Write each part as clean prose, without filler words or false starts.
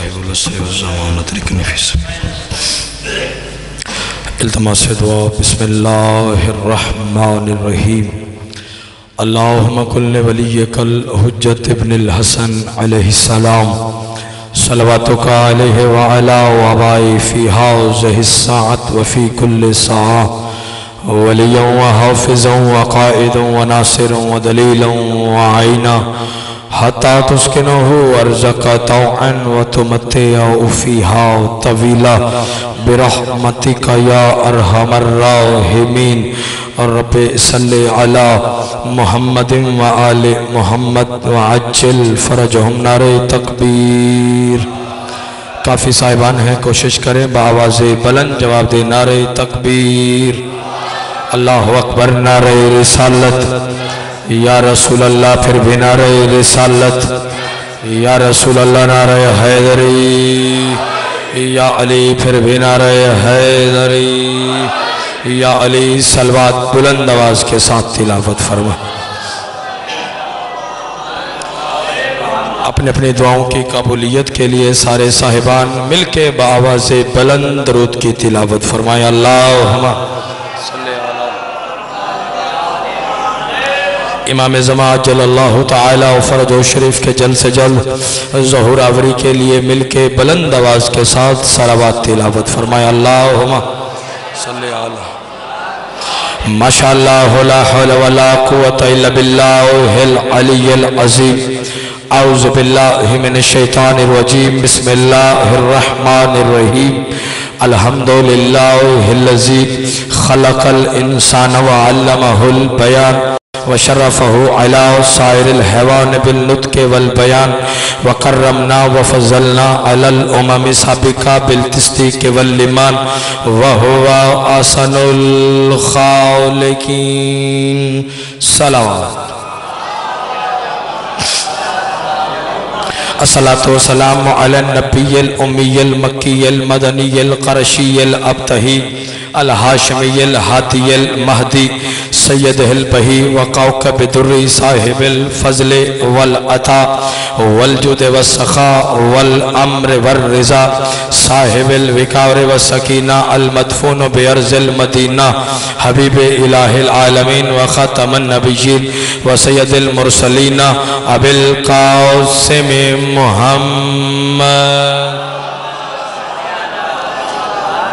صاحب العصر والزمانة لکن فی سبیل التماس دعا بسم اللہ الرحمن الرحیم اللہم کل ولیک الحجت ابن الحسن علیہ السلام صلواتک علیہ وعلا وعبائی فی حوزہ الساعت وفی کل ساعہ ولیا وحافظا وقائدا وناصرا ودلیلا وعینا حتی تسکنہو ارزق طوعا وتمتعو فیہا طویلا برحمتک یا ارحم الراحمین رب صلی علی محمد وآل محمد وعجل فرجہم نار تکبیر کافی صاحبان ہیں کوشش کریں بآواز بلند جواب دے نار تکبیر اللہ اکبر نعرہ رسالت یا رسول اللہ پھر بھی نعرہ رسالت یا رسول اللہ نعرہ حیدری یا علی پھر بھی نعرہ حیدری یا علی صلوات بلند آواز کے ساتھ تلاوت فرما اپنے اپنی دعاؤں کی قبولیت کے لیے سارے صاحبان مل کے بآواز بلند درود کی تلاوت فرمائے اللہم امام زمان جل اللہ تعالی و فرج و شریف کے جلد سے جلد ظہور آوری کے لیے مل کے بلند آواز کے ساتھ صلوات تلاوت فرمائے اللہم صلی اللہ ماشاءاللہ لا حول ولا قوة الا باللہ العلی العظیم اعوذ باللہ من الشیطان الرجیم بسم اللہ الرحمن الرحیم الحمدللہ الذی خلق الانسان وعلمہ البیان وشرفه على سائر الحيوان بالنطق والبيان وكرمنا وفضلنا على الأمم السابقة بالتصديق والإيمان وهو أحسن الخالقين صلوات الصلاة والسلام على النبي الأمي المكي المدني القرشي الأبتهي الحاشمی الحاتی المہدی سید البہی وقوقب دری صاحب الفضل والعطا والجود والسخاء والامر والرضا صاحب الوقار والسکینہ المدفون بیرز المدینہ حبیب الہ العالمین وخاتم النبیین وسید المرسلین ابی القاسم محمد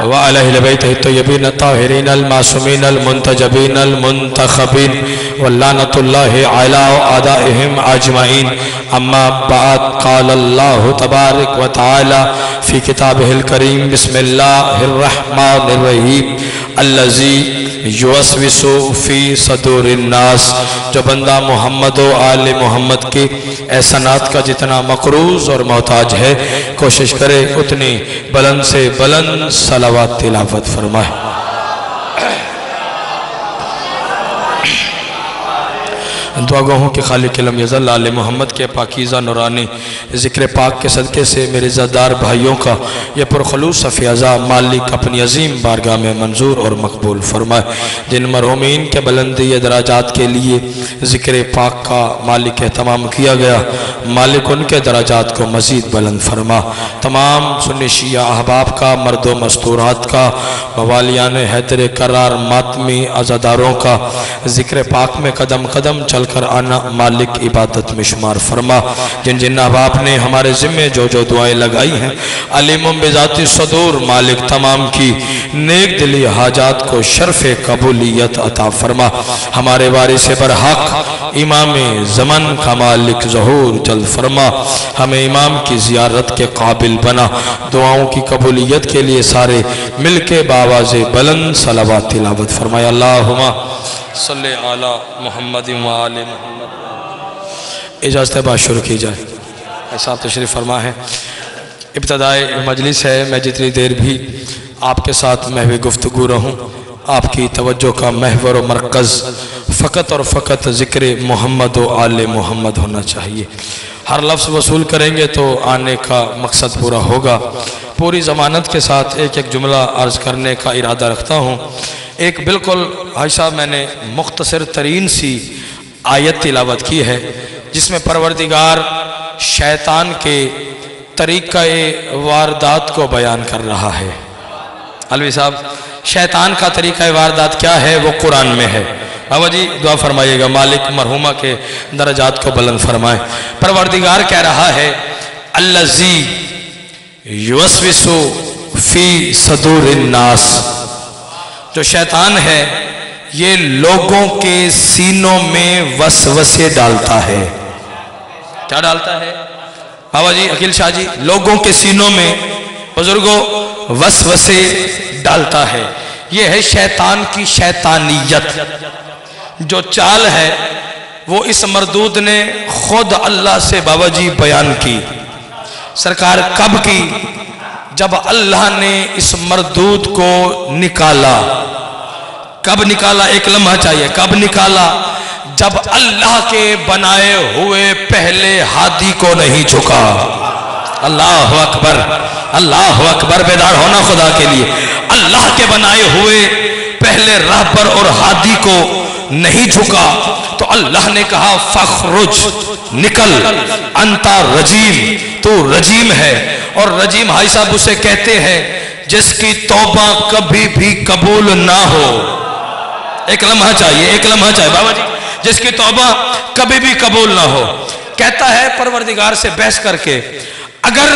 وعلى أهل بيته الطيبين الطاهرين المعصومين المنتجبين المنتخبين واللعنة الله على أعدائهم أجمعين أما بعد قال الله تبارك وتعالى في كتابه الكريم بسم الله الرحمن الرحيم الذي یوسوس فی صدور الناس جو بندہ محمد و آل محمد کی احسانات کا جتنا مقروض اور محتاج ہے کوشش کرے اتنی بلند سے بلند صلوات تلاوت فرمائے دعا گوہوں کے خالق لم یزل آل محمد کے پاکیزہ نورانی ذکر پاک کے صدقے سے میرے عزتدار بھائیوں کا یہ پرخلوص فیاضہ مالک اپنی عظیم بارگاہ میں منظور اور مقبول فرمائے جن مرحومین کے بلندی دراجات کے لیے ذکر پاک کا مالک اہتمام کیا گیا مالک ان کے دراجات کو مزید بلند فرما تمام سنی شیعہ احباب کا مرد و مستورات کا موالیان حیدر قرار ماتمی عزاداروں کا ذکر پاک میں قدم قدم چل کر آنا مالک عبادت میں شمار فرما جن جن احباب نے ہمارے ذمہ جو جو دعائیں لگائی ہیں علیم بذات صدور مالک تمام کی نیک دلی حاجات کو شرف قبولیت عطا فرما ہمارے وارث برحق امام زمن کا مالک ظہور جلد فرما ہمیں امام کی زیارت کے قابل بنا دعاؤں کی قبولیت کے لیے سارے مل کے بآواز بلند صلوات تلاوت فرمائے اللہم صلی علی محمد و آل محمد اجازت بات شروع کی جائے ایسا آپ تشریف فرما ہے ابتدائی مجلس ہے میں جتنی دیر بھی آپ کے ساتھ محو گفتگو رہوں آپ کی توجہ کا محور و مرکز فقط اور فقط ذکر محمد و آل محمد ہونا چاہیے ہر لفظ وصول کریں گے تو آنے کا مقصد پورا ہوگا پوری ضمانت کے ساتھ ایک ایک جملہ عرض کرنے کا ارادہ رکھتا ہوں ایک بالکل بھائی صاحب میں نے مختصر ترین سی آیت تلاوت کی ہے جس میں پروردگار شیطان کے طریقہ واردات کو بیان کر رہا ہے۔ علوی صاحب شیطان کا طریقہ واردات کیا ہے وہ قرآن میں ہے۔ بابا جی دعا فرمائیے گا مالک مرحومہ کے درجات کو بلند فرمائے۔ پروردگار کہہ رہا ہے الذی یوسوس فی صدور الناس، جو شیطان ہے یہ لوگوں کے سینوں میں وسوسے ڈالتا ہے۔ کیا ڈالتا ہے بابا جی عقیل شاہ جی؟ لوگوں کے سینوں میں بزرگوں وسوسے ڈالتا ہے۔ یہ ہے شیطان کی شیطانیت، جو چال ہے وہ اس مردود نے خود اللہ سے بابا جی بیان کی۔ سرکار کب کی؟ جب اللہ نے اس مردود کو نکالا۔ کب نکالا؟ ایک لمحہ چاہیے، کب نکالا؟ جب اللہ کے بنائے ہوئے پہلے ہادی کو نہیں جھکا۔ اللہ اکبر، اللہ اکبر، بیدار ہونا خدا کے لیے۔ اللہ کے بنائے ہوئے پہلے رہبر اور ہادی کو نہیں جھکا تو اللہ نے کہا فخرج، نکل، انتا رجیم، تو رجیم ہے۔ اور رجیم بھائی صاحب اسے کہتے ہیں جس کی توبہ کبھی بھی قبول نہ ہو۔ ایک لمحہ چاہیے، ایک لمحہ چاہیے بابا جی، جس کی توبہ کبھی بھی قبول نہ ہو۔ کہتا ہے پروردگار سے بحث کر کے اگر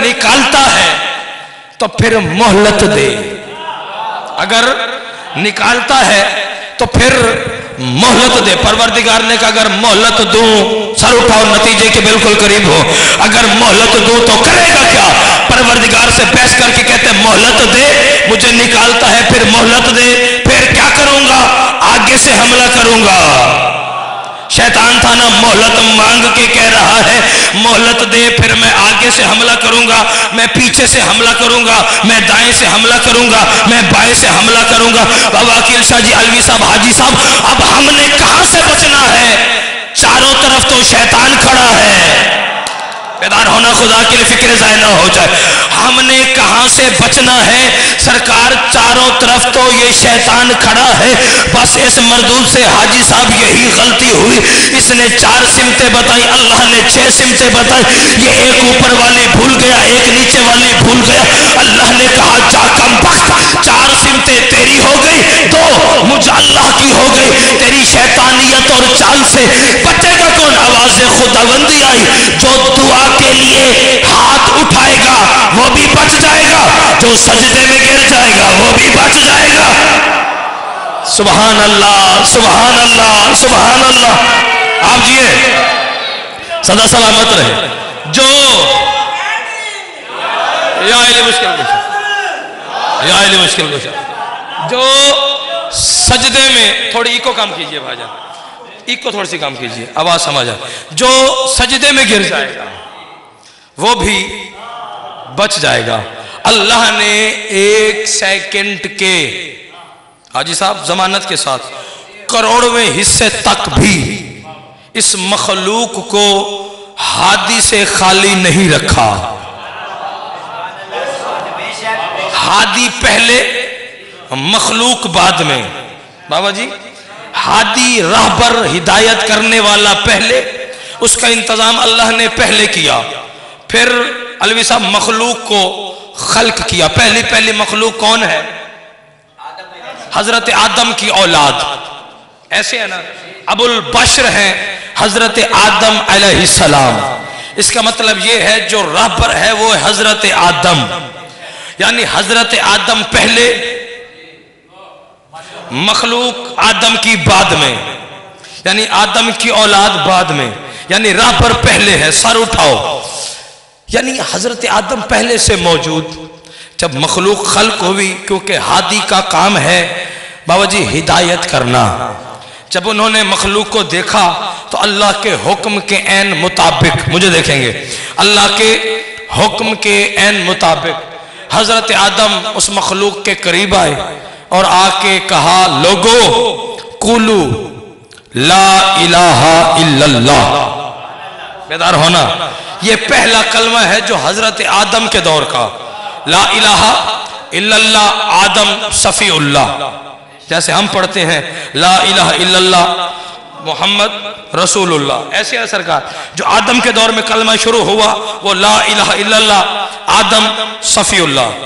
نکالتا ہے تو پھر مہلت دے، اگر نکالتا ہے تو پھر مہلت دے۔ پروردگار نے کہا اگر مہلت دوں، سر اٹھاؤ نتیجے کے بالکل قریب ہو، اگر مہلت دوں تو کرے گا کیا؟ پروردگار سے بحث کر کے کہتے ہیں مہلت دے، مجھے نکالتا ہے پھر مہلت دے، پھر کیا کروں گا؟ آگے سے حملہ کروں گا۔ شیطان تھا نا، مہلت مانگ کے کہہ رہا ہے مہلت دے، پھر میں آگے سے حملہ کروں گا، میں پیچھے سے حملہ کروں گا، میں دائیں سے حملہ کروں گا، میں بائیں سے حملہ کروں گا۔ بابا عقیل شاہ جی، علوی صاحب، حاجی صاحب، اب ہم نے کہاں سے بچنا ہے؟ چاروں طرف تو شیطان کھڑا ہے۔ بیدار ہونا خدا کے لیے، فکر ضائع نہ ہو جائے۔ ہم نے کہاں سے بچنا ہے؟ سرکار چاروں طرف تو یہ شیطان کھڑا ہے۔ بس اس مردود سے حاجی صاحب یہی غلطی ہوئی، اس نے 4 سمتیں بتائی، اللہ نے 6 سمتیں بتائی۔ یہ ایک اوپر والی بھول گیا، ایک نیچے والی بھول گیا۔ اللہ نے کہا جا کم بخت، 4 سمتیں تیری ہو گئی، 2 مجھ اللہ کی ہو گئی۔ تیری شیطانیت اور چال سے بچے گا کون؟ آواز خداوندی آئی، جو دعا کے لیے ہاتھ اٹھائے گا وہ بھی بچ جائے گا، جو سجدے میں گر جائے گا وہ بھی بچ جائے گا۔ سبحان اللہ، سبحان اللہ، سبحان اللہ۔ آپ جیے سدا سلامت رہے۔ جو یا علی مشکل کشا، یا علی مشکل کشا، جو سجدے میں تھوڑی ایکو کام کیجئے بھائی جان، ایکو تھوڑی سی کام کیجئے، آواز سمجھ آئے۔ جو سجدے میں گر جائے گا وہ بھی بچ جائے گا۔ اللہ نے 1 سیکنڈ کے حاجی صاحب ضمانت کے ساتھ کروڑویں حصے تک بھی اس مخلوق کو ہادی سے خالی نہیں رکھا۔ ہادی پہلے، مخلوق بعد میں۔ بابا جی ہادی، راہبر، ہدایت کرنے والا پہلے، اس کا انتظام اللہ نے پہلے کیا۔ پھر علوی صاحب مخلوق کو خلق کیا۔ پہلی مخلوق کون ہے؟ حضرت آدم کی اولاد، ایسے ہے نا، ابو البشر ہیں حضرت آدم علیہ السلام۔ اس کا مطلب یہ ہے جو رہبر ہے وہ حضرت آدم، یعنی حضرت آدم پہلے، مخلوق آدم کی بعد میں، یعنی آدم کی اولاد بعد میں، یعنی رہبر پہلے ہے۔ سر اٹھاؤ، یعنی حضرت آدم پہلے سے موجود۔ جب مخلوق خلق ہوئی، کیونکہ ہادی کا کام ہے بابا جی ہدایت کرنا، جب انہوں نے مخلوق کو دیکھا تو اللہ کے حکم کے عین مطابق، مجھے دیکھیں گے، اللہ کے حکم کے عین مطابق حضرت آدم اس مخلوق کے قریب آئے اور آ کے کہا لوگو قولو لا الہ الا اللہ۔ بیدار ہونا، یہ پہلا کلمہ ہے جو حضرت آدم کے دور کا، لا الہ الا اللہ، آدم صفی اللہ۔ جیسے ہم پڑھتے ہیں لا الہ الا اللہ محمد رسولullah. ایسے ہے سرکار. جو آدم کے دور میں کلمہ شروع ہوا وہ لا الہ الا اللہ آدم صفی اللہ.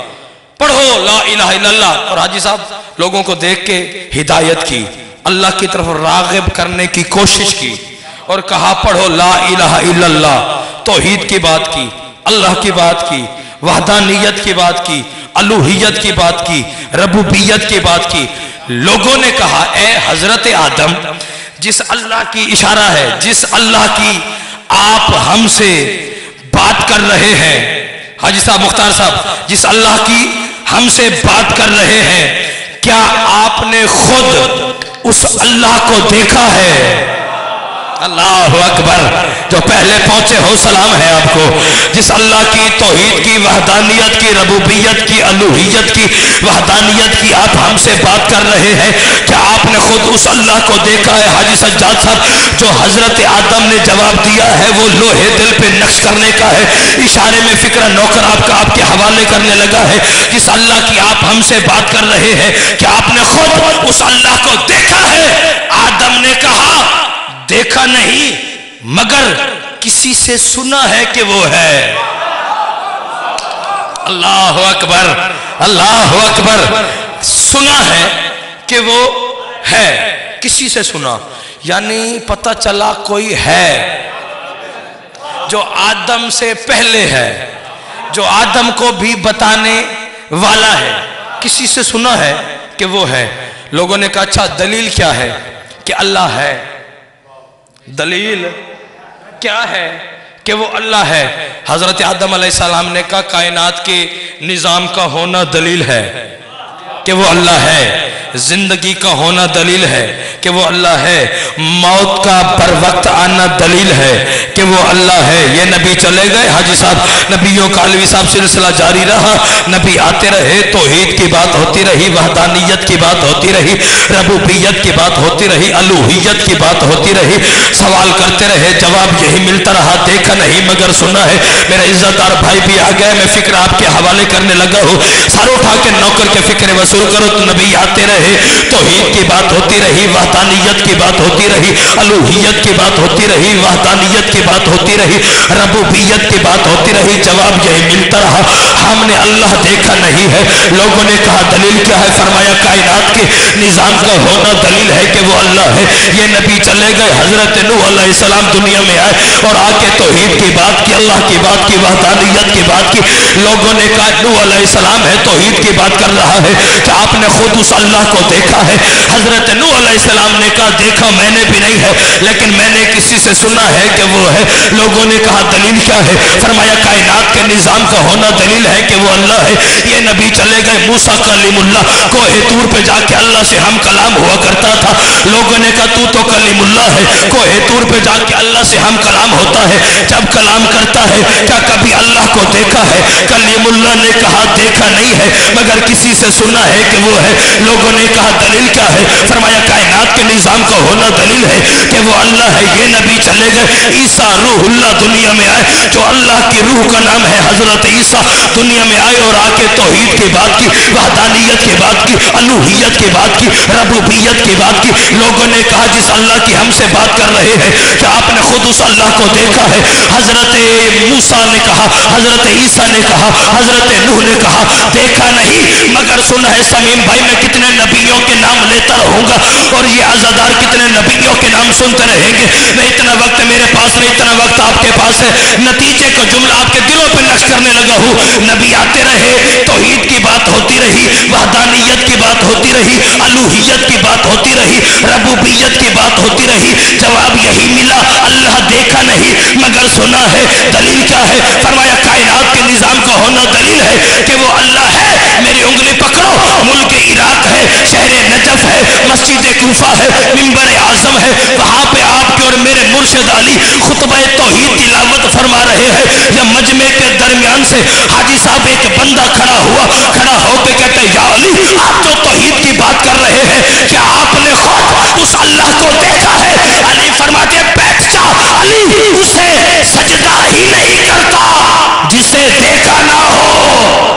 پڑھو لا الہ الا اللہ. اور حاجی صاحب لوگوں کو دیکھ کے ہدایت کی, اللہ کی طرف راغب کرنے کی کوشش کی اور کہا پڑھو لا الہ الا اللہ. توحید کی بات کی, اللہ کی بات کی, وحدانیت کی بات کی, الوہیت کی بات کی, ربوبیت کی بات کی. لوگوں نے کہا اے حضرت آدم, جس اللہ کی اشارہ ہے, جس اللہ کی آپ ہم سے بات کر رہے ہیں, حاجی صاحب مختار صاحب, جس اللہ کی ہم سے بات کر رہے ہیں, کیا آپ نے خود اس اللہ کو دیکھا ہے؟ اللہ اکبر. جو پہلے پہنچے ہو سلام ہے آپ کو. جس اللہ کی توحید کی, وحدانیت کی, ربوبیت کی, الوہیت کی, وحدانیت کی آپ ہم سے بات کر رہے ہیں, کیا آپ نے خود اس اللہ کو دیکھا ہے؟ حاجی سجاد صاحب جو حضرت آدم نے جواب دیا ہے وہ لوہے دل پہ نقش کرنے کا ہے. اشارے میں فکرہ نوکر آپ کے حوالے کرنے لگا ہے. جس اللہ کی آپ ہم سے بات کر رہے ہیں, کیا آپ نے خود اس اللہ کو دیکھا ہے؟ آدم نے کہا دیکھا نہیں مگر کسی سے سنا ہے کہ وہ ہے. اللہ اکبر, اللہ اکبر. سنا ہے کہ وہ ہے, کسی سے سنا, یعنی پتہ چلا کوئی ہے جو آدم سے پہلے ہے, جو آدم کو بھی بتانے والا ہے. کسی سے سنا ہے کہ وہ ہے. لوگوں نے کہا اچھا دلیل کیا ہے کہ اللہ ہے؟ دلیل کیا ہے کہ وہ اللہ ہے؟ حضرت آدم علیہ السلام نے کہا کائنات کے نظام کا ہونا دلیل ہے کہ وہ اللہ ہے. زندگی کا ہونا دلیل ہے کہ وہ اللہ ہے. موت کا پر وقت آنا دلیل ہے کہ وہ اللہ ہے. یہ نبی چلے گئے حاجی صاحب, نبیوں کا علوی صاحب سلسلہ جاری رہا, نبی آتے رہے, توحید کی بات ہوتی رہی, وحدانیت کی بات ہوتی رہی, ربوبیت کی بات ہوتی رہی, الوہیت کی بات ہوتی رہی. سوال کرتے رہے, جواب یہی ملتا رہا دیکھا نہیں مگر سنا ہے. میرے عزت دار بھائی بھی آ گئے, میں فکر آپ کے حوالے کرنے لگا ہوں. سر اٹھا کے نوکر کے فکر وصول کرو. تو نبی آتے رہے, توحید کی بات ہوتی رہی, وحدانیت کی بات ہوتی رہی, الوہیت کی بات ہوتی رہی, وحدانیت کی بات ہوتی رہی, ربوبیت کی بات ہوتی رہی. جواب یہی ملتا رہا ہم نے اللہ دیکھا نہیں ہے. لوگوں نے کہا دلیل کیا ہے؟ فرمایا کائنات کے نظام کا ہونا دلیل ہے کہ وہ اللہ ہے. یہ نبی چلے گئے, حضرت نوح علیہ السلام دنیا میں آئے اور آ کے توحید کی بات کی, اللہ کی بات کی, وحدانیت کی بات کی. لوگوں نے کہا نوح علیہ السلام ہے, توحید کی بات کر رہا ہے, کہ آپ نے خود اس اللہ کو دیکھا ہے؟ حضرت نوح علیہ السلام نے کہا دیکھا میں نے بھی نہیں ہے, لیکن میں نے کسی سے سنا ہے کہ وہ ہے. لوگوں نے کہا دلیل کیا ہے؟ فرمایا کائنات کے نظام کا ہونا دلیل ہے کہ وہ اللہ ہے. یہ نبی چلے گئے, موسیٰ کلیم اللہ, کوہ طور پہ جا کے اللہ سے ہم کلام ہوا کرتا تھا. لوگوں نے کہا تو کلیم اللہ ہے, کوہ طور پہ جا کے اللہ سے ہم کلام ہوتا ہے. جب کلام کرتا ہے کیا کبھی اللہ کو دیکھا ہے؟ کلیم اللہ نے کہا دیکھا نہیں ہے مگر کسی سے سنا ہے کہ وہ ہے. لوگوں نے کہا دلیل کیا ہے؟ فرمایا کائنات کے نظام کا ہونا دلیل ہے کہ وہ اللہ ہے. یہ نبی چلے گئے, عیسیٰ روح اللہ دنیا میں آئے, جو اللہ کی روح کا نام ہے حضرت عیسیٰ, دنیا میں آئے اور آ کے توحید کی بات کی, وحدانیت کی بات کی, الوہیت کی بات کی, ربوبیت کی بات کی. لوگوں نے کہا جس اللہ کی ہم سے بات کر رہے ہیں کیا آپ نے خود اس اللہ کو دیکھا ہے؟ حضرت موسیٰ نے کہا, حضرت عیسیٰ نے کہا, حضرت نوح نے کہا دیکھا نہیں مگر سنا ہے. سمیم بھائی میں کتنے نبیوں کے نام لیتا رہوں گا اور یہ عزادار کتنے نبیوں کے نام سنتے رہیں گے. میں اتنا وقت میرے پاس نہیں, اتنا وقت آپ کے پاس ہے. نتیجے کا جملہ آپ کے دلوں پہ نقش کرنے لگا ہوں. نبی آتے رہے, توحید کی بات ہوتی رہی, وحدانیت کی بات ہوتی رہی, الوہیت کی بات ہوتی رہی, ربوبیت کی بات ہوتی رہی. جواب یہی ملا اللہ دیکھا نہیں مگر سنا ہے. دلیل کیا ہے؟ فرمایا کائنات کے نظام کا ہونا دلیل ہے کہ وہ اللہ ہے. میری انگلی پکڑو, ملک عراق ہے, شہر نجف ہے, مسجد کوفہ ہے, منبر اعظم ہے, وہاں پہ آپ کے اور میرے مرشد علی خطبہ توحید تلاوت فرما رہے ہیں. یا مجمع کے درمیان سے حاجی صاحب ایک بندہ کھڑا ہوا, کھڑا ہو کے کہتے یا علی آپ جو توحید کی بات کر رہے ہیں کیا آپ نے خود اس اللہ کو دیکھا ہے؟ علی فرماتے بیٹھ جا, علی اسے سجدہ ہی نہیں کرتا جسے دیکھا نہ ہو.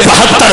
72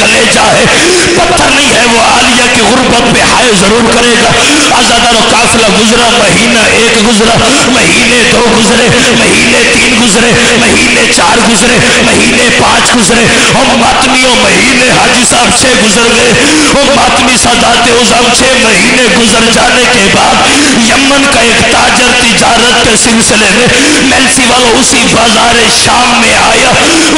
کلیجہ ہے، پتھر نہیں ہے وہ عالیہ کی غربت پہ ہائے ضرور کرے گا۔ آزادار و قافلہ گزرا، مہینہ 1 گزرا، مہینے 2 گزرے، مہینے 3 گزرے، مہینے 4 گزرے، مہینے 5 گزرے، اور ماتمیوں مہینے حاجی صاحب 6 گزر گئے، اور ماتمی سادات عظام 6 مہینے گزر جانے کے بعد یمن کا ایک تاجر تجارت کے سلسلے میں میلسی والا اسی بازار شام میں آیا،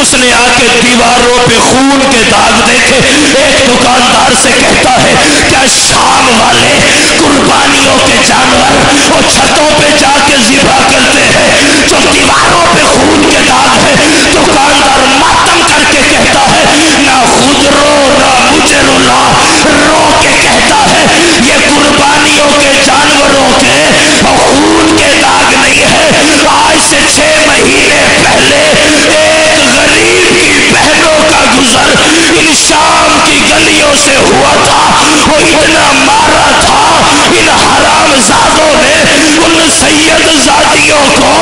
اس نے آ کے دیواروں پہ خون کے داغ دیکھے، ایک دکاندار سے کہتا ہے کیا شام والے قربانیوں کے جانور اور چھتوں پہ جا کے ذبح کرتے ہیں جو دیواروں پہ خون کے داغ ہے؟ دکاندار ماتم کر کے کہتا ہے نہ خود رو نہ مجھے رلا، رو کے کہتا ہے یہ قربانیوں کے جانوروں کے اور خون کے داغ نہیں ہے، آج سے 6 مہینے پہلے ایک غریب کی بہنوں کا گزر ان شام کی گلیوں سے ہوا تھا، وہ اتنا مارا تھا ان حرام زادوں نے ان سید زادیوں کو،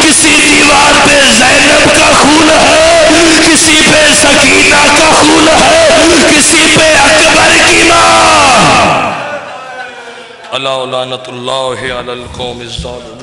کسی دیوار پہ زینب کا خون ہے، کسی پہ سکینہ کا خون ہے، کسی پہ اکبر کی ماں۔ اللہ لعنت اللہ علی القوم الظالمین۔